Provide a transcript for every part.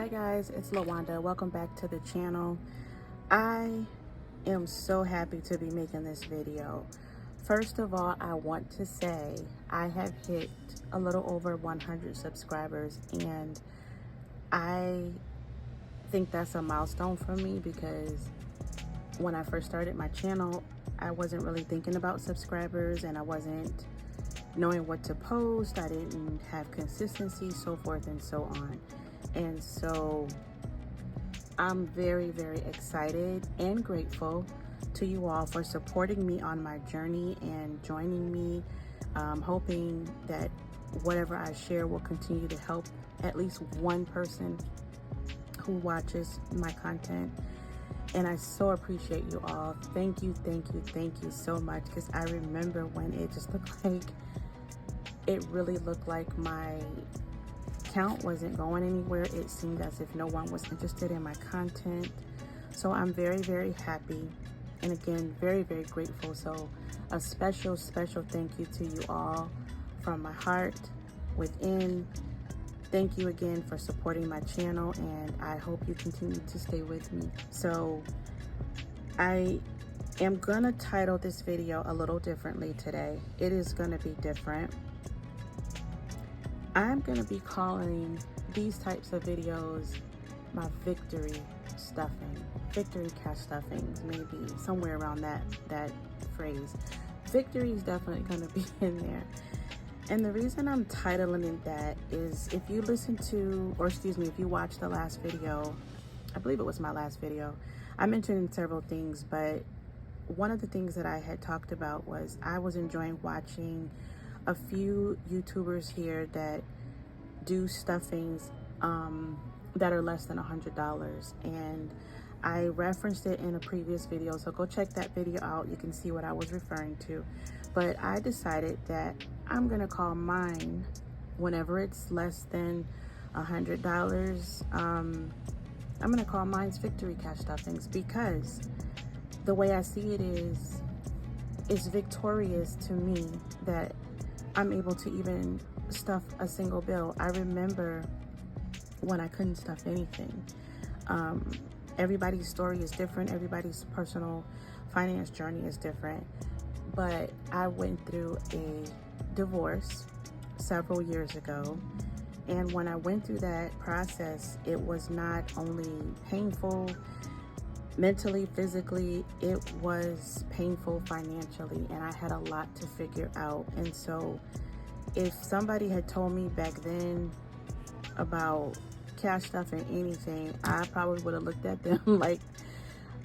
Hi guys, it's Lawanda. Welcome back to the channel. I am so happy to be making this video. First of all, I want to say I have hit a little over 100 subscribers, and I think that's a milestone for me because when I first started my channel, I wasn't really thinking about subscribers and I wasn't knowing what to post. I didn't have consistency, so forth and so on. And so I'm very, very excited and grateful to you all for supporting me on my journey and joining me. Hoping that whatever I share will continue to help at least one person who watches my content. And I so appreciate you all. Thank you, thank you, thank you so much. Because I remember when it just looked like, it really looked like my account wasn't going anywhere. It seemed as if no one was interested in my content. So I'm very, very happy. And again, very, very grateful. So a special, special thank you to you all from my heart within. Thank you again for supporting my channel, and I hope you continue to stay with me. So I am gonna title this video a little differently today. It is gonna be different. I'm gonna be calling these types of videos my victory stuffing, victory cash stuffings, maybe somewhere around that phrase. Victory is definitely gonna be in there. And the reason I'm titling it that is if you listen to, or excuse me, if you watch the last video, I believe it was my last video, I mentioned several things, but one of the things that I had talked about was I was enjoying watching a few YouTubers here that do stuffings that are less than $100, and I referenced it in a previous video, so go check that video out. You can see what I was referring to. But I decided that I'm gonna call mine, whenever it's less than $100, I'm gonna call mine's victory cash stuffings, because the way I see it is, it's victorious to me that I'm able to even stuff a single bill. I remember when I couldn't stuff anything. Everybody's story is different. Everybody's personal finance journey is different. But I went through a divorce several years ago. And when I went through that process, it was not only painful mentally, physically, it was painful financially. And I had a lot to figure out. And so if somebody had told me back then about cash stuffing anything, I probably would have looked at them like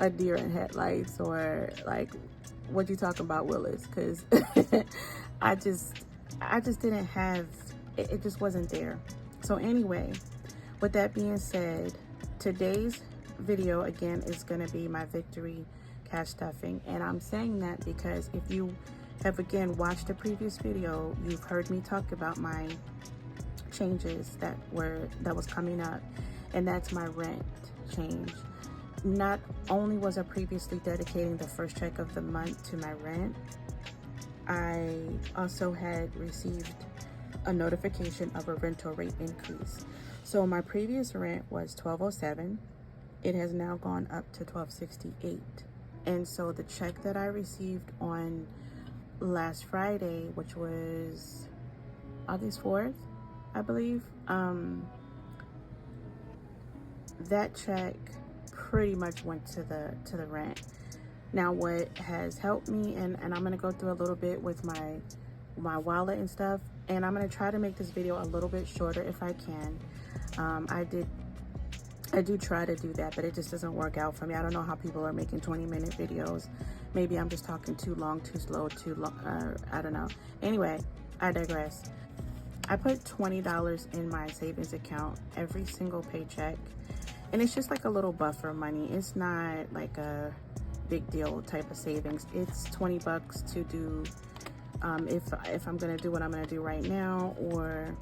a deer in headlights, or like, what you talking about, Willis? Because I just didn't have it, it just wasn't there. So anyway, with that being said, today's video again is going to be my victory cash stuffing, and I'm saying that because if you have again watched the previous video, you've heard me talk about my changes that was coming up, and that's my rent change. Not only was I previously dedicating the first check of the month to my rent, I also had received a notification of a rental rate increase. So my previous rent was $1207. It has now gone up to $1268. And so the check that I received on last Friday, which was August 4th, I believe, that check pretty much went to the rent. Now what has helped me, and I'm going to go through a little bit with my wallet and stuff, and I'm going to try to make this video a little bit shorter if I can. I do try to do that, but it just doesn't work out for me. I don't know how people are making 20-minute videos. Maybe I'm just talking too long, too slow, too long, I don't know. Anyway, I digress. I put $20 in my savings account every single paycheck, and it's just like a little buffer money. It's not like a big deal type of savings. It's 20 bucks to do if I'm gonna do what I'm gonna do right now, or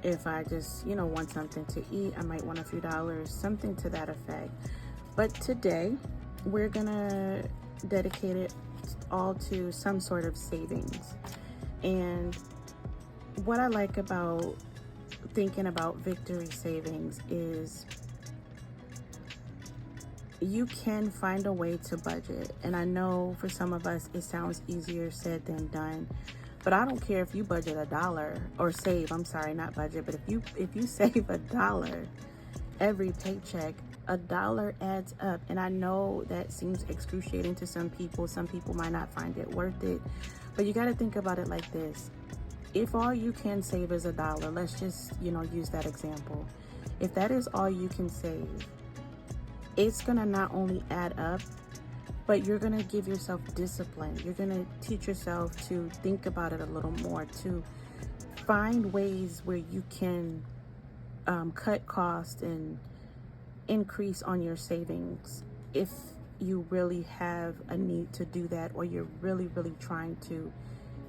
if I just, you know, want something to eat, I might want a few dollars, something to that effect. But today we're gonna dedicate it all to some sort of savings. And what I like about thinking about victory savings is you can find a way to budget. And I know for some of us, it sounds easier said than done. But I don't care if you budget $1 or save, I'm sorry, not budget, but if you save $1 every paycheck, $1 adds up. And I know that seems excruciating to some people. Some people might not find it worth it. But you got to think about it like this. If all you can save is $1, let's just, use that example. If that is all you can save, it's going to not only add up, but you're going to give yourself discipline. You're going to teach yourself to think about it a little more, to find ways where you can cut costs and increase on your savings if you really have a need to do that, or you're really, really trying to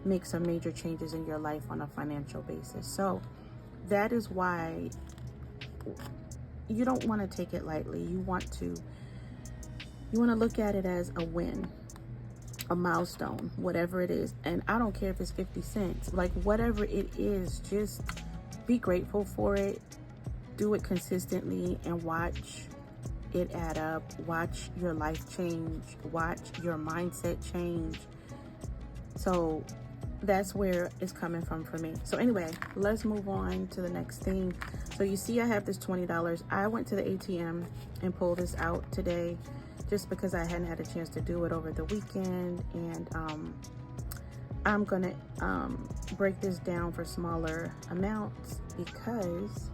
make some major changes in your life on a financial basis. So that is why you don't want to take it lightly. You want to look at it as a win, a milestone, whatever it is. And I don't care if it's 50 cents, like whatever it is, just be grateful for it. Do it consistently and watch it add up. Watch your life change. Watch your mindset change. So that's where it's coming from for me. So anyway, let's move on to the next thing. So you see I have this $20. I went to the ATM and pulled this out today just because I hadn't had a chance to do it over the weekend. And I'm gonna break this down for smaller amounts because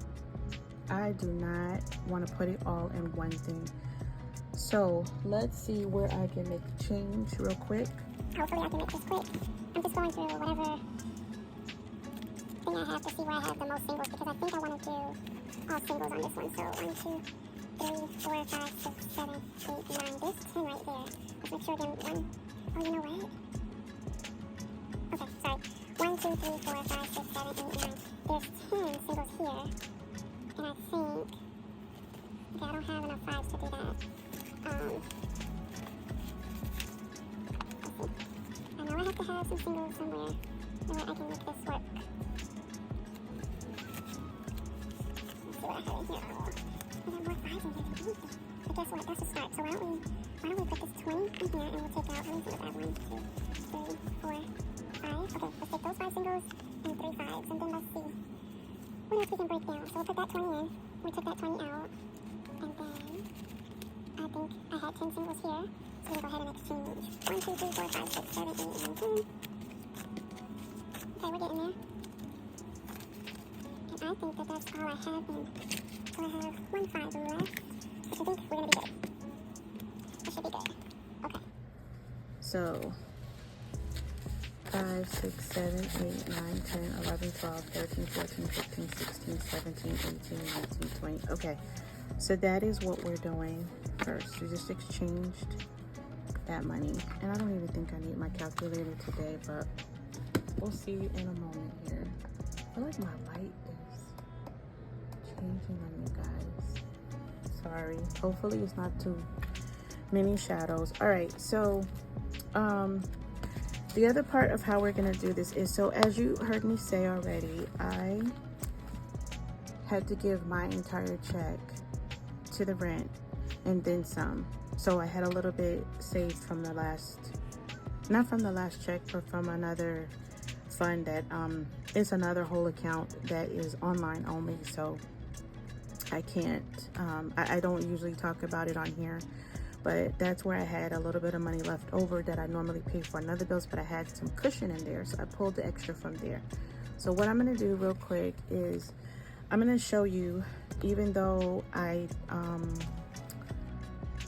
I do not want to put it all in one thing. So let's see where I can make change real quick. Hopefully I can make this quick. I'm just going through whatever thing I have to see where I have the most singles, because I think I want to do all singles on this one. So 1, 2, 3, 4, 5, 6, 7, 8, 9. There's 10 right there. Let's make sure again. Oh, you know what? Okay, sorry. 1, 2, 3, 4, 5, 6, 7, 8, 9. There's 10 singles here. And I think, okay, I don't have enough 5s to do that. I know I have to have some singles somewhere so that I can make this work. Let's see what I have in here. I have more 5s in here than anything. But guess what? That's a start. So why don't we put this 20 in here and we'll take out, how many singles I have? 1, 2, 3, 4, 5. Okay, let's take those 5 singles and 3 5s, and then let's see what else we can break down. So we'll put that 20 in. We took that 20 out. And then I think I had 10 singles here. So we're going to go ahead and exchange. 1, 2, 3, 4, 5, 6, 7, 8, 9, 10. Okay, we're getting there. And I think that that's all I have in. So I have 1 5 left, which I think we're going to be good. That should be good. Okay. So 5, 6, 7, 8, 9, 10, 11, 12, 13, 14, 15, 16, 17, 18, 19, 20. Okay, so that is what we're doing first. We just exchanged that money. And I don't even think I need my calculator today, but we'll see in a moment here. I feel like my light is changing on you guys. Sorry. Hopefully it's not too many shadows. All right, so the other part of how we're gonna do this is, so as you heard me say already, I had to give my entire check to the rent and then some. So I had a little bit saved from the last, not from the last check, but from another fund that it's another whole account that is online only. So I can't, I don't usually talk about it on here. But that's where I had a little bit of money left over that I normally pay for another bills, but I had some cushion in there, so I pulled the extra from there. So what I'm gonna do real quick is I'm gonna show you, even though I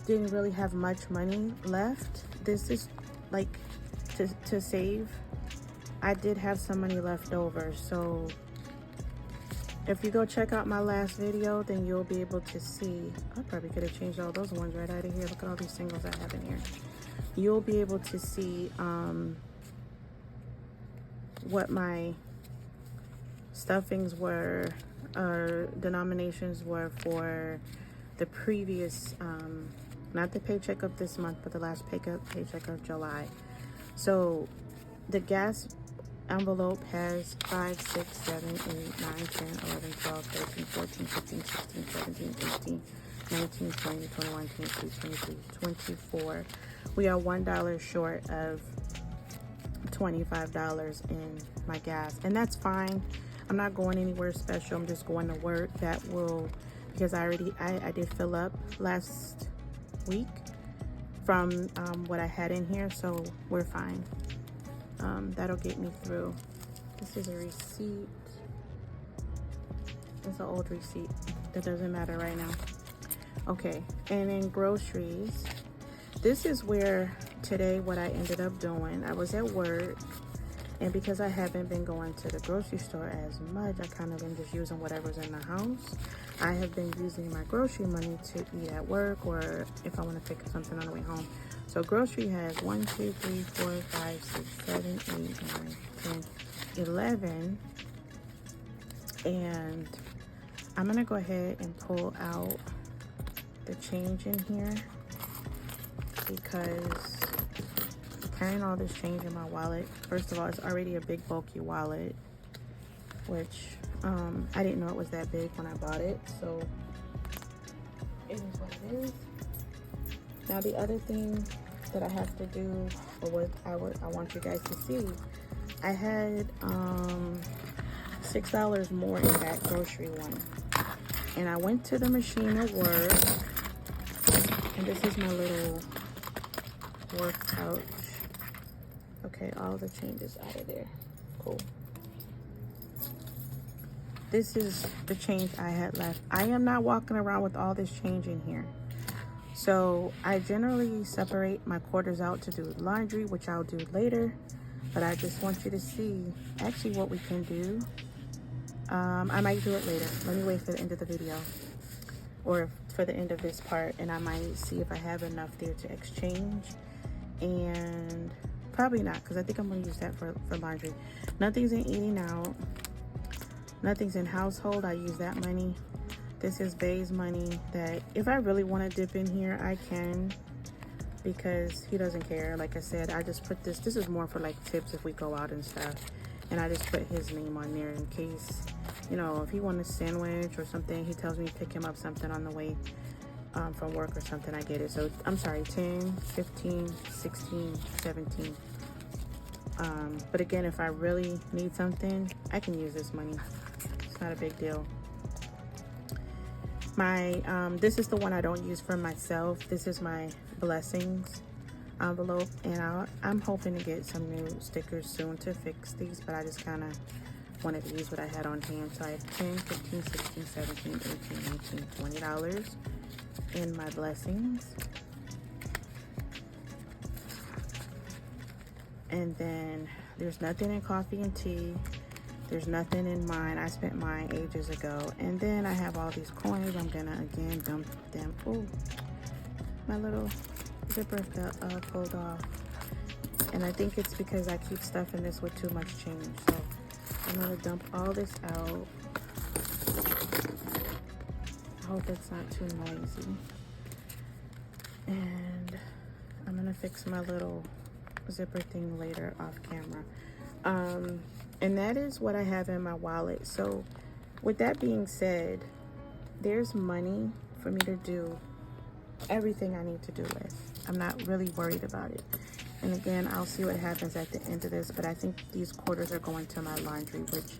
didn't really have much money left, this is like to save. I did have some money left over, so if you go check out my last video, then you'll be able to see. I probably could have changed all those ones right out of here. Look at all these singles I have in here. You'll be able to see what my stuffings were, or denominations were for the previous, not the paycheck of this month, but the last paycheck of July. So the gas envelope has 5, 6, 7, 8, 9, 10, 11, 12, 13, 14, 15, 16, 17, 18, 19, 20, 21, 22, 23, 24. We are $1 short of $25 in my gas, and that's fine. I'm not going anywhere special. I'm just going to work. That will, because I did fill up last week from what I had in here, so we're fine. That'll get me through. This is a receipt. It's an old receipt. That doesn't matter right now. Okay, and in groceries, this is where today what I ended up doing. I was at work, and because I haven't been going to the grocery store as much, I kind of been just using whatever's in the house. I have been using my grocery money to eat at work, or if I want to pick up something on the way home. So grocery has 1, 2, 3, 4, 5, 6, 7, 8, 9, 10, 11. And I'm gonna go ahead and pull out the change in here, because carrying all this change in my wallet, first of all, it's already a big bulky wallet, which I didn't know it was that big when I bought it, so it is what it is. Now the other thing that I have to do, or what I want you guys to see, I had $6 more in that grocery one, and I went to the machine at work, and this is my little work pouch. Okay, all the change is out of there. Cool. This is the change I had left. I am not walking around with all this change in here. So I generally separate my quarters out to do laundry, which I'll do later. But I just want you to see actually what we can do. I might do it later. Let me wait for the end of the video, or for the end of this part, and I might see if I have enough there to exchange. And probably not, because I think I'm going to use that for laundry. Nothing's in eating out. Nothing's in household. I use that money. This is Bay's money that if I really want to dip in here, I can, because he doesn't care. Like I said, I just put this is more for like tips if we go out and stuff. And I just put his name on there in case, you know, if he wants a sandwich or something, he tells me to pick him up something on the way from work or something, I get it. So I'm sorry, 10, 15, 16, 17. But again, if I really need something, I can use this money. It's not a big deal. My this is the one I don't use for myself. This is my blessings envelope, and I'm hoping to get some new stickers soon to fix these, but I just kind of wanted to use what I had on hand. So I have 10, 15, 16, 17, 18, 19, $20 in my blessings. And then there's nothing in coffee and tea. There's nothing in mine. I spent mine ages ago. And then I have all these coins. I'm gonna again dump them. Oh, my little zipper pulled off. And I think it's because I keep stuffing this with too much change. So I'm gonna dump all this out. I hope it's not too noisy. And I'm gonna fix my little zipper thing later off camera. And that is what I have in my wallet. So with that being said, there's money for me to do everything I need to do with. I'm not really worried about it. And again, I'll see what happens at the end of this, but I think these quarters are going to my laundry, which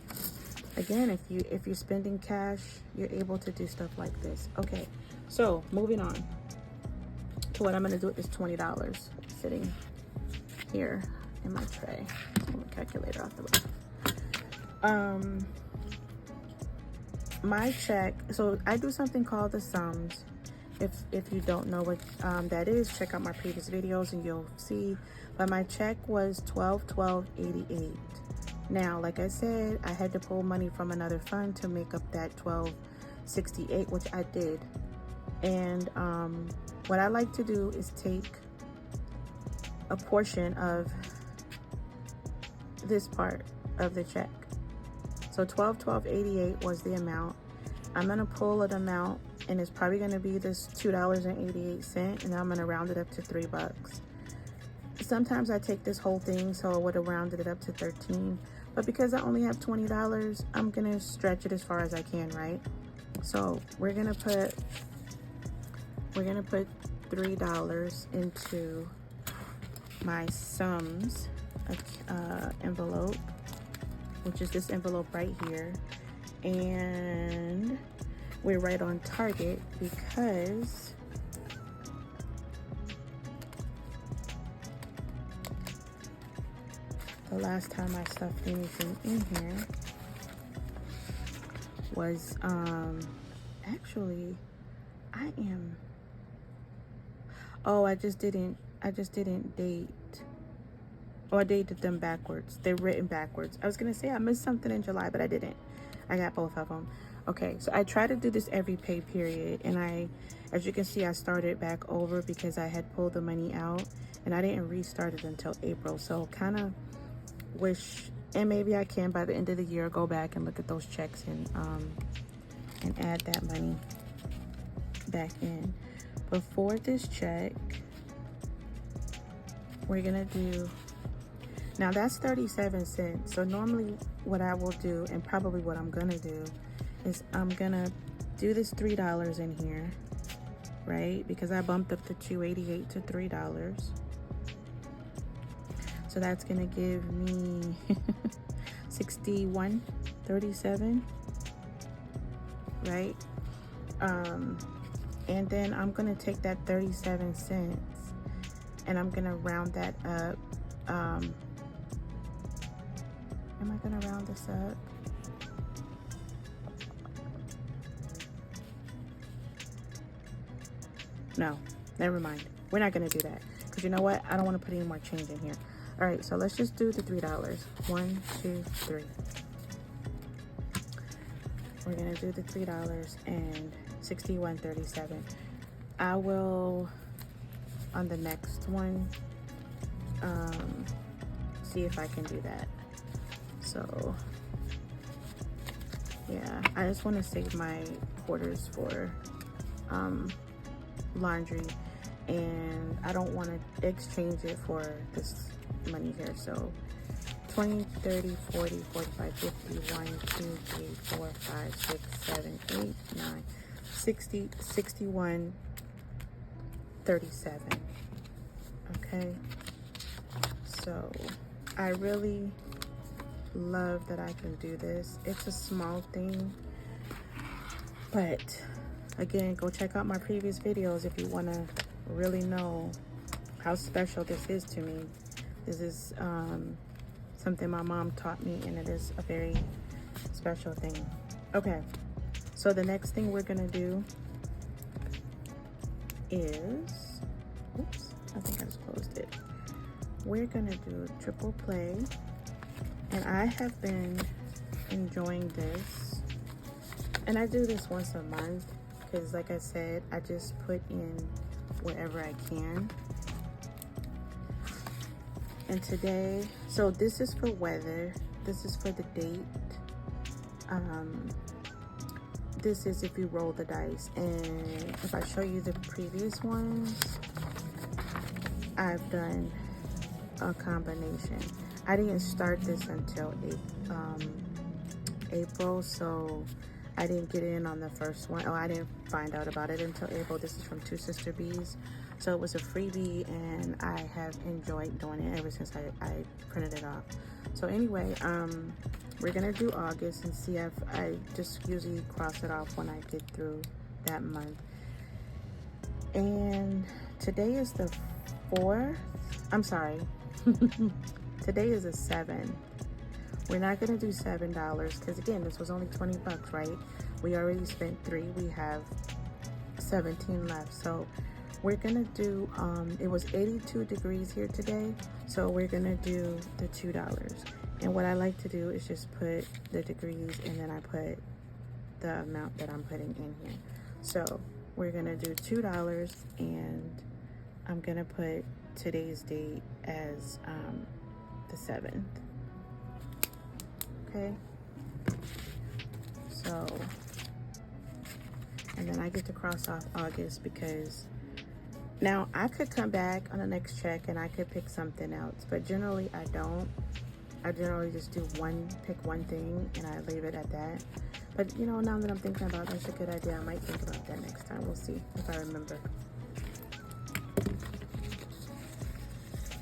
again, if you're spending cash, you're able to do stuff like this. Okay, so moving on to what I'm gonna do with this $20 sitting here in my tray. Pull my calculator off the way. My check, so I do something called the sums. If you don't know what that is, check out my previous videos and you'll see. But my check was $12.88. Now, like I said, I had to pull money from another fund to make up that $12.68, which I did. And what I like to do is take a portion of this part of the check. So $12.88 was the amount. I'm gonna pull an amount, and it's probably gonna be this $2.88, and I'm gonna round it up to $3. Sometimes I take this whole thing, so I would have rounded it up to 13. But because I only have $20, I'm gonna stretch it as far as I can, right? So we're gonna put we're gonna put $3 into my sums envelope, which is this envelope right here. And we're right on target because the last time I stuffed anything in here was actually I just didn't date. Oh, I dated them backwards. They're written backwards. I was gonna say I missed something in July, but I didn't. I got both of them. Okay, so I try to do this every pay period, and as you can see, I started back over because I had pulled the money out, and I didn't restart it until April. So kind of wish, and maybe I can by the end of the year go back and look at those checks and add that money back in. Before this check, we're gonna do, now that's 37 cents. So normally what I will do, and probably what I'm gonna do, is I'm gonna do this $3 in here, right? Because I bumped up the $2.88 to $3. So that's gonna give me $61.37, right? And then I'm gonna take that 37 cents and I'm gonna round that up. Am I gonna round this up? No, never mind. We're not gonna do that. Because you know what? I don't wanna put any more change in here. All right, so let's just do the $3. 1, 2, 3. We're gonna do the $3 and $61.37. I will, on the next one, see if I can do that. So, yeah, I just want to save my quarters for laundry, and I don't want to exchange it for this money here. So 20, 30, 40, 45, 50, 1, 2, 3, 4, 5, 6, 7, 8, 9, 60, 61, 37. Okay, so I really love that I can do this. It's a small thing, but again, go check out my previous videos if you want to really know how special this is to me. This is something my mom taught me, and it is a very special thing. Okay, so the next thing we're gonna do is, oops, I think I just closed it. We're gonna do triple play, and I have been enjoying this, and I do this once a month because, like I said, I just put in wherever I can. And today, so this is for weather, this is for the date, this is if you roll the dice. And if I show you the previous ones, I've done a combination. I didn't start this until April, so I didn't get in on the first one. Oh, I didn't find out about it until April. This is from Two Sister Bees. So it was a freebie, and I have enjoyed doing it ever since I printed it off. So anyway, we're gonna do August and see if I just usually cross it off when I get through that month. And today is the 4th. I'm sorry. Today is a 7th. We're not gonna do $7 because again, this was only 20 bucks, right? We already spent 3. We have 17 left. So we're gonna do, it was 82 degrees here today, so we're gonna do the $2. And what I like to do is just put the degrees and then I put the amount that I'm putting in here. So we're gonna do $2, and I'm gonna put today's date as the 7th. Okay, so, and then I get to cross off August because now I could come back on the next check and I could pick something else, but generally I don't. I generally just do pick one thing and I leave it at that. But you know, now that I'm thinking about it, that's a good idea. I might think about that next time. We'll see if I remember.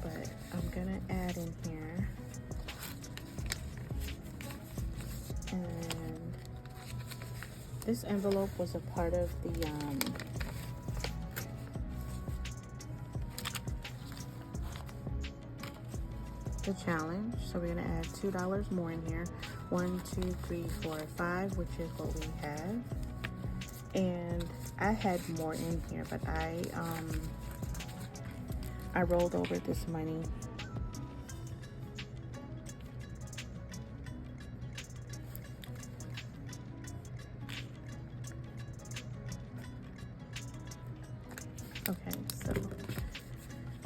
But I'm gonna add in here. And this envelope was a part of the challenge. So we're gonna add $2 more in here. 1, 2, 3, 4, 5, which is what we have. And I had more in here, but I rolled over this money. Okay, so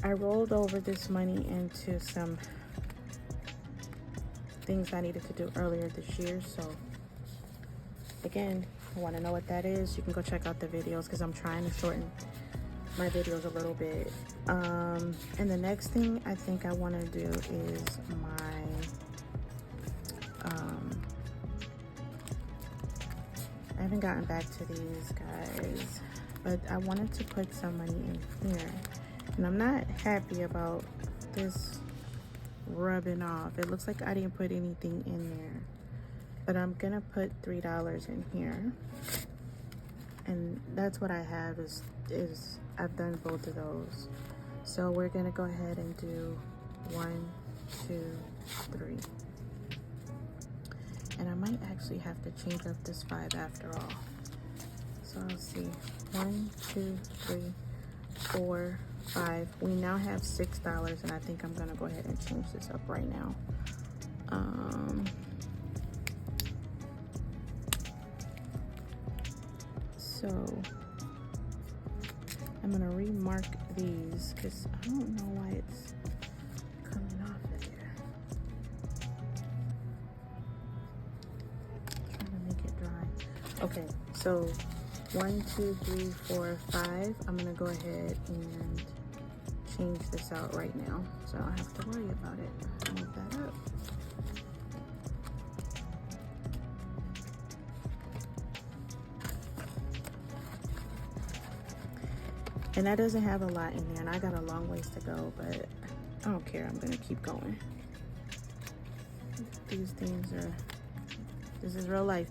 I rolled over this money into some things I needed to do earlier this year. So again, you want to know what that is, you can go check out the videos because I'm trying to shorten my videos a little bit. And the next thing I think I want to do is I haven't gotten back to these guys, but I wanted to put some money in here, and I'm not happy about this rubbing off. It looks like I didn't put anything in there, but I'm gonna put $3 in here, and that's what I have is I've done both of those. So we're gonna go ahead and do 1, 2, 3. And I might actually have to change up this 5 after all. So I'll see. 1, 2, 3, 4, 5. We now have $6, and I think I'm gonna go ahead and change this up right now. So I'm gonna remark these because I don't know why it's coming off of here. Trying to make it dry. Okay, so 1, 2, 3, 4, 5. I'm gonna go ahead and change this out right now, so I don't have to worry about it. Move that up. And that doesn't have a lot in there, and I got a long ways to go, but I don't care. I'm gonna keep going. These things this is real life.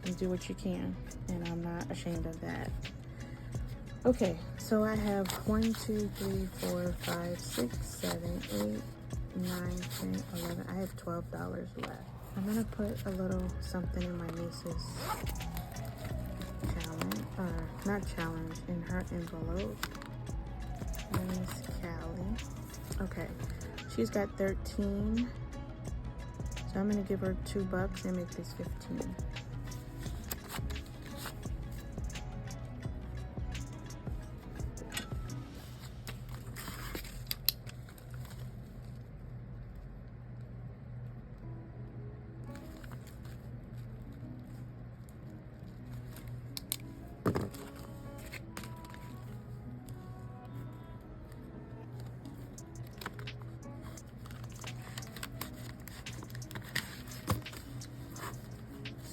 You do what you can, and I'm not ashamed of that. Okay, so I have 1, 2, 3, 4, 5, 6, 7, 8, 9, 10, 11. I have $12 left. I'm gonna put a little something in my niece's challenge, or not challenge, in her envelope. Miss Callie. Okay, she's got 13. So I'm gonna give her $2 and make this 15.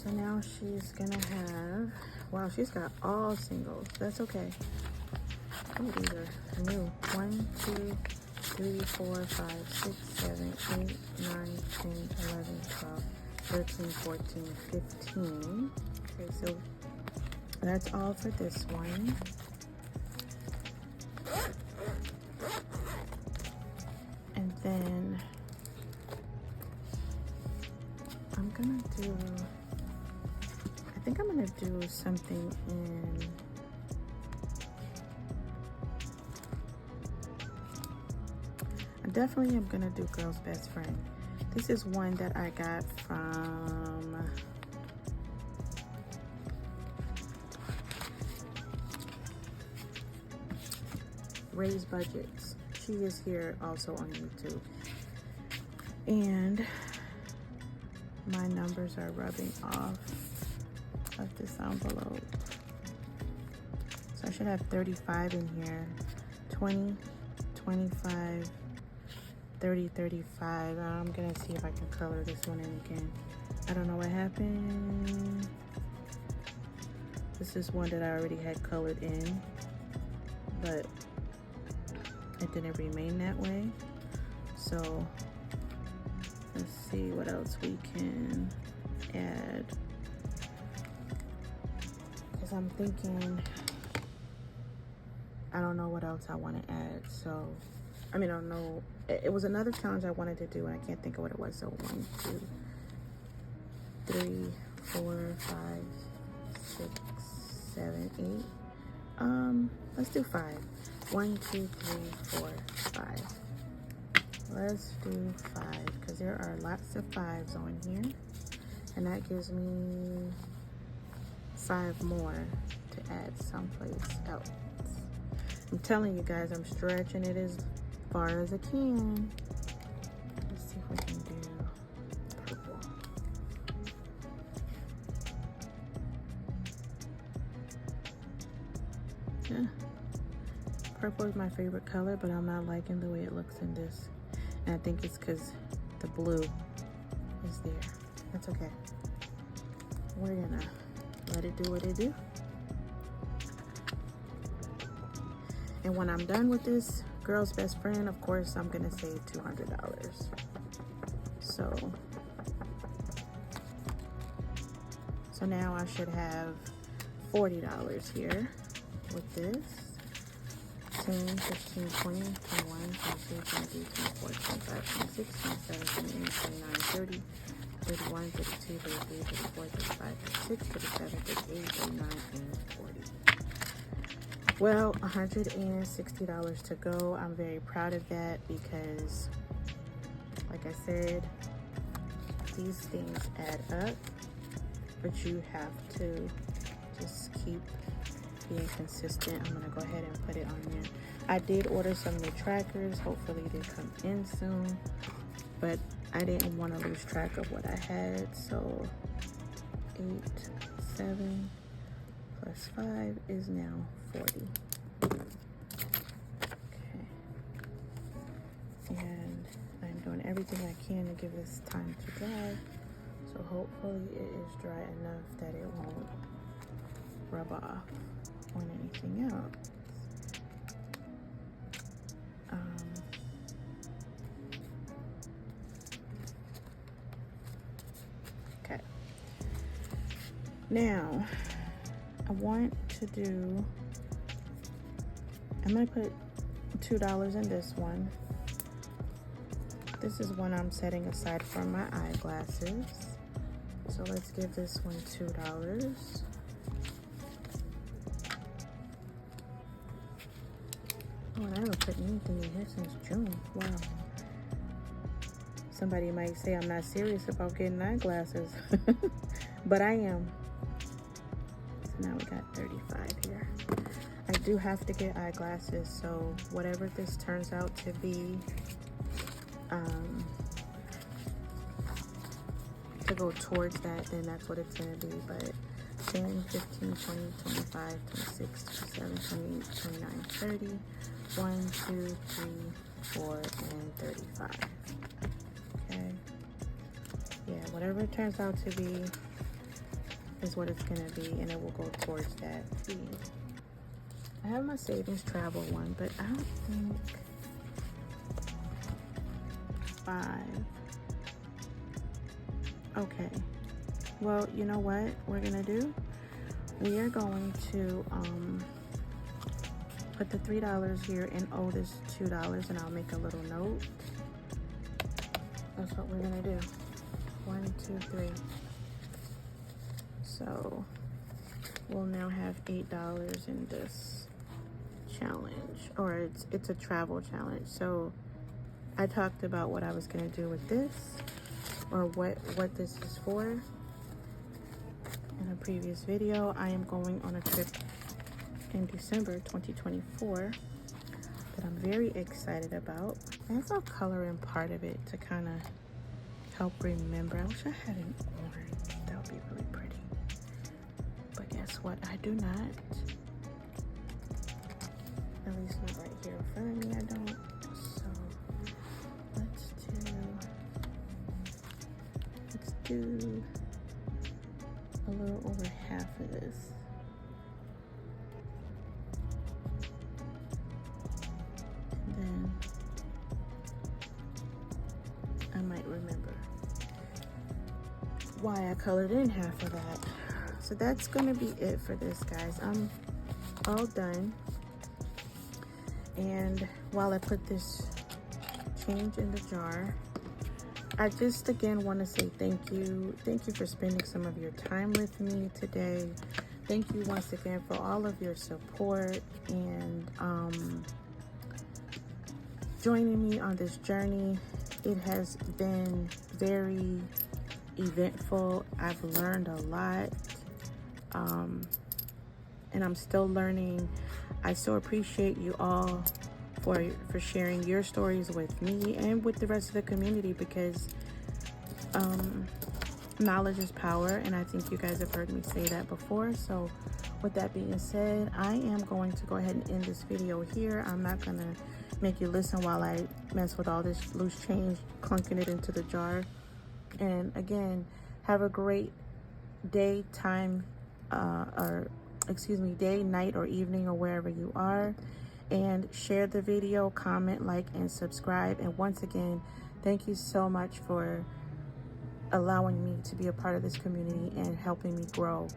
So now she's gonna have, wow, she's got all singles. That's okay. Oh, these are new. 1, 2, 3, 4, 5, 6, 7, 8, 9, 10, 11, 12, 13, 14, 15. Okay, so that's all for this one. And then I'm gonna do, I think I'm gonna do something in, I definitely am gonna do Girl's Best Friend. This is one that I got from Raise Budgets. She is here also on YouTube. And my numbers are rubbing off of this envelope. So I should have 35 in here. 20, 25, 30, 35. I'm gonna see if I can color this one in again. I don't know what happened. This is one that I already had colored in, but it didn't remain that way. So let's see what else we can add. Because I'm thinking, I don't know what else I want to add. So, I mean, I don't know. It was another challenge I wanted to do, and I can't think of what it was. So 1, 2, 3, 4, 5, 6, 7, 8. Let's do 5. 1, 2, 3, 4, 5. Let's do 5 because there are lots of 5s on here, and that gives me 5 more to add someplace else. I'm telling you guys, I'm stretching it as far as I can. Let's see if we can do purple. Yeah. Purple is my favorite color, but I'm not liking the way it looks in this. And I think it's because the blue is there. That's okay. We're gonna let it do what it do. And when I'm done with this girl's best friend, of course, I'm gonna save $200. So now I should have $40 here with this. 10, 15, 20, 21, 22, 23, 24, 25, 26, 27, 28, 29, 30, 31, 32, 33, 34, 35, 36, 37, 38, 39, and 40. Well, $160 to go. I'm very proud of that because, like I said, these things add up, but you have to just keep being consistent. I'm gonna go ahead and put it on there. I did order some new trackers. Hopefully they come in soon, but I didn't want to lose track of what I had. So 8, 7 plus 5 is now 40. Okay, and I'm doing everything I can to give this time to dry. So hopefully it is dry enough that it won't rub off on anything else. Okay. Now, I want to do, I'm going to put $2 in this one. This is one I'm setting aside for my eyeglasses. So let's give this one $2. Oh, and I haven't put anything in here since June. Wow. Somebody might say I'm not serious about getting eyeglasses, but I am. So now we got 35 here. I do have to get eyeglasses, so whatever this turns out to be, to go towards that, then that's what it's going to be. But 10, 15, 20, 25, 26, 27, 28, 29, 30, 1, 2, 3, 4, and 35. Okay. Yeah, whatever it turns out to be is what it's going to be, and it will go towards that fee. I have my savings travel one, but I don't think 5. Okay. Well, you know what we're going to do? We are going to put the $3 here and owe this $2, and I'll make a little note. That's what we're going to do. 1, 2, 3. So we'll now have $8 in this challenge, or it's a travel challenge. So I talked about what I was going to do with this, or what this is for in a previous video. I am going on a trip in December 2024 that I'm very excited about. I have a coloring part of it to kind of help remember. I wish I had an orange. That would be really pretty. But guess what? I do not. At least not right here in front of me, I don't. So let's a little over half of this. And then I might remember why I colored in half of that. So that's gonna be it for this, guys. I'm all done. And while I put this change in the jar, I just again want to say thank you. Thank you for spending some of your time with me today. Thank you once again for all of your support and joining me on this journey. It has been very eventful. I've learned a lot, and I'm still learning. I so appreciate you all for sharing your stories with me and with the rest of the community, because knowledge is power, and I think you guys have heard me say that before. So with that being said, I am going to go ahead and end this video here. I'm not gonna make you listen while I mess with all this loose change, clunking it into the jar. And again, have a great day, day, night, or evening, or wherever you are. And share the video, comment, like, and subscribe. And once again, thank you so much for allowing me to be a part of this community and helping me grow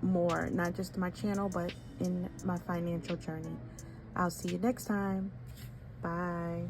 more, not just my channel, but in my financial journey. I'll see you next time. Bye.